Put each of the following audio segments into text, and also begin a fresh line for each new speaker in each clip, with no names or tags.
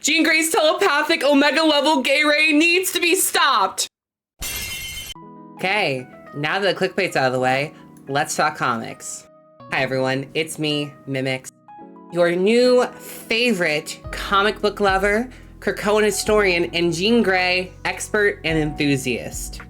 Jean Grey's telepathic Omega level gay ray needs to be stopped. Okay, now that the clickbait's out of the way, let's talk comics. Hi everyone, it's me, Mimics, your new favorite comic book lover, Krakoan historian, and Jean Grey expert and enthusiast.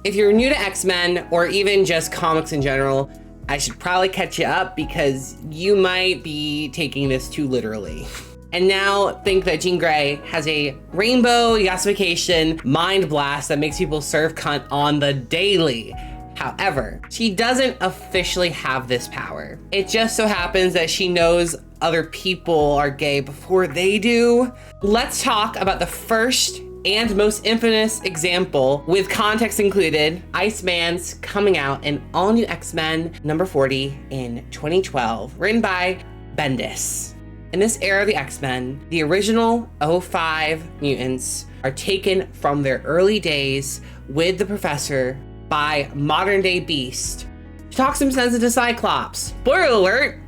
If you're new to X-Men, or even just comics in general, I should probably catch you up because you might be taking this too literally. And now think that Jean Grey has a rainbow yasification mind blast that makes people serve cunt on the daily. However, she doesn't officially have this power. It just so happens that she knows other people are gay before they do. Let's talk about the first and most infamous example, with context included, Iceman's coming out in all new X-Men number 40 in 2012, written by Bendis. In this era of the X-Men, the original 05 mutants are taken from their early days with the Professor by modern day Beast. She talks some sense into Cyclops. Spoiler alert,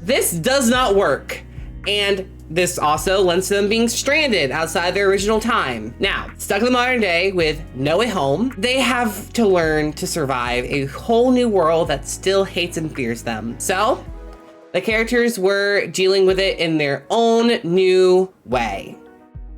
this does not work. And this also lends to them being stranded outside their original time. Now, stuck in the modern day with no way home, they have to learn to survive a whole new world that still hates and fears them. So, the characters were dealing with it in their own new way.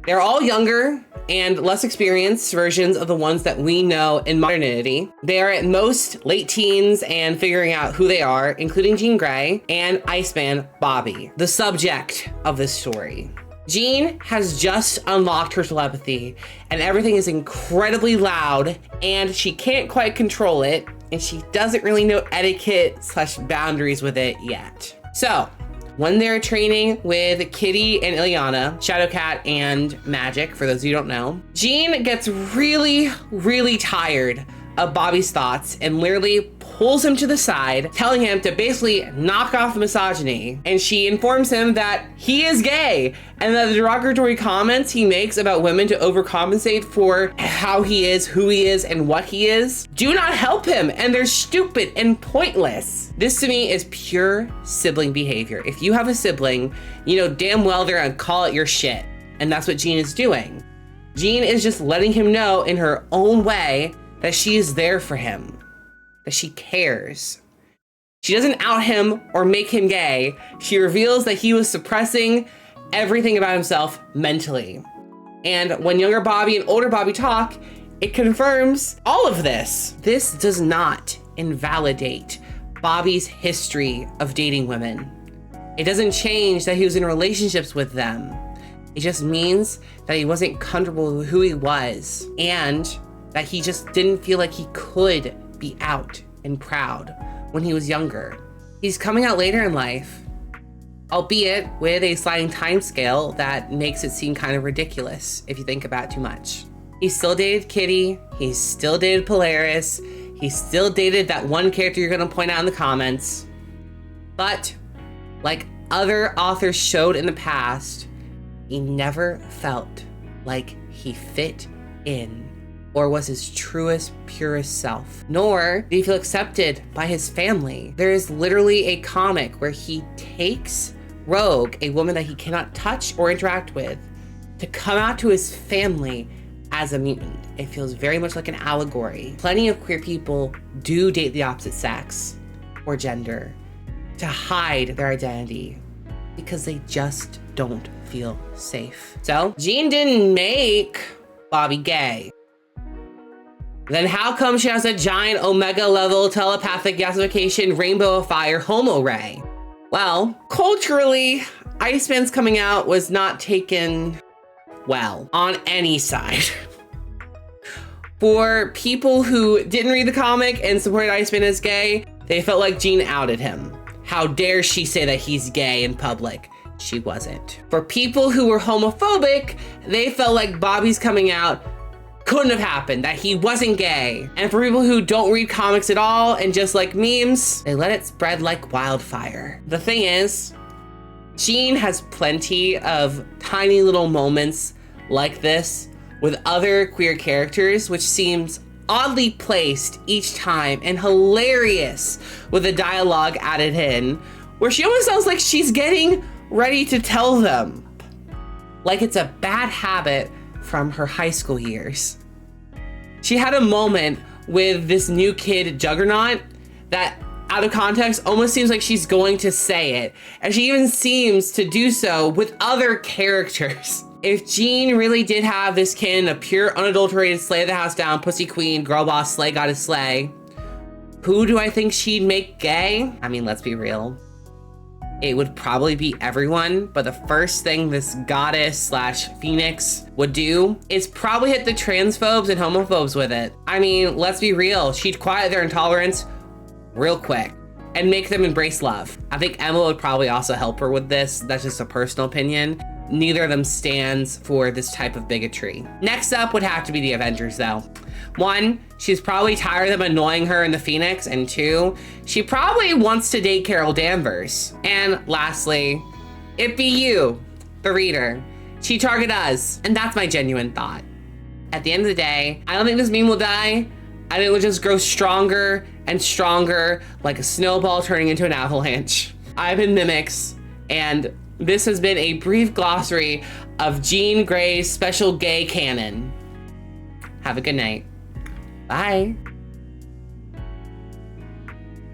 They're all younger and less experienced versions of the ones that we know in modernity. They are at most late teens and figuring out who they are, including Jean Grey and Iceman Bobby, the subject of this story. Jean has just unlocked her telepathy and everything is incredibly loud and she can't quite control it, and she doesn't really know etiquette/boundaries with it yet. So, when they're training with Kitty and Ileana, Shadowcat and Magic, for those of you who don't know, Jean gets really tired of Bobby's thoughts and literally pulls him to the side, telling him to basically knock off the misogyny. And she informs him that he is gay and that the derogatory comments he makes about women to overcompensate for how he is, who he is, and what he is do not help him, and they're stupid and pointless. This to me is pure sibling behavior. If you have a sibling, you know damn well they're gonna call it your shit. And that's what Jean is doing. Jean is just letting him know in her own way that she is there for him, that she cares. She doesn't out him or make him gay. She reveals that he was suppressing everything about himself mentally. And when younger Bobby and older Bobby talk, it confirms all of this. This does not invalidate Bobby's history of dating women. It doesn't change that he was in relationships with them. It just means that he wasn't comfortable with who he was, and that he just didn't feel like he could be out and proud when he was younger. He's coming out later in life, albeit with a sliding time scale that makes it seem kind of ridiculous if you think about it too much. He still dated Kitty, he still dated Polaris, he still dated that one character you're gonna point out in the comments. But like other authors showed in the past, he never felt like he fit in or was his truest, purest self, nor did he feel accepted by his family. There is literally a comic where he takes Rogue, a woman that he cannot touch or interact with, to come out to his family as a mutant. It feels very much like an allegory. Plenty of queer people do date the opposite sex or gender to hide their identity because they just don't feel safe. So Jean didn't make Bobby gay. Then how come she has a giant Omega level telepathic gasification rainbow of fire homo ray? Well, culturally, Iceman's coming out was not taken well on any side. For people who didn't read the comic and supported Iceman as gay, they felt like Jean outed him. How dare she say that he's gay in public? She wasn't. For people who were homophobic, they felt like Bobby's coming out couldn't have happened, that he wasn't gay. And for people who don't read comics at all and just like memes, they let it spread like wildfire. The thing is, Jean has plenty of tiny little moments like this with other queer characters, which seems oddly placed each time and hilarious with the dialogue added in, where she almost sounds like she's getting ready to tell them, like it's a bad habit from her high school years. She had a moment with this new kid, Juggernaut, that out of context almost seems like she's going to say it. And she even seems to do so with other characters. If Jean really did have this kid, a pure, unadulterated slay the house down, pussy queen, girl boss, slay goddess slay, who do I think she'd make gay? I mean, let's be real. It would probably be everyone, but the first thing this goddess slash phoenix would do is probably hit the transphobes and homophobes with it. I mean, let's be real. She'd quiet their intolerance real quick and make them embrace love. I think Emma would probably also help her with this. That's just a personal opinion. Neither of them stands for this type of bigotry. Next up would have to be the Avengers though. 1, she's probably tired of them annoying her in the Phoenix, and 2, she probably wants to date Carol Danvers. And lastly, it be you, the reader. She target us, and that's my genuine thought. At the end of the day, I don't think this meme will die. I think it will just grow stronger and stronger like a snowball turning into an avalanche. I've been Mimics, and this has been a brief glossary of Jean Grey's special gay canon. Have a good night. Bye.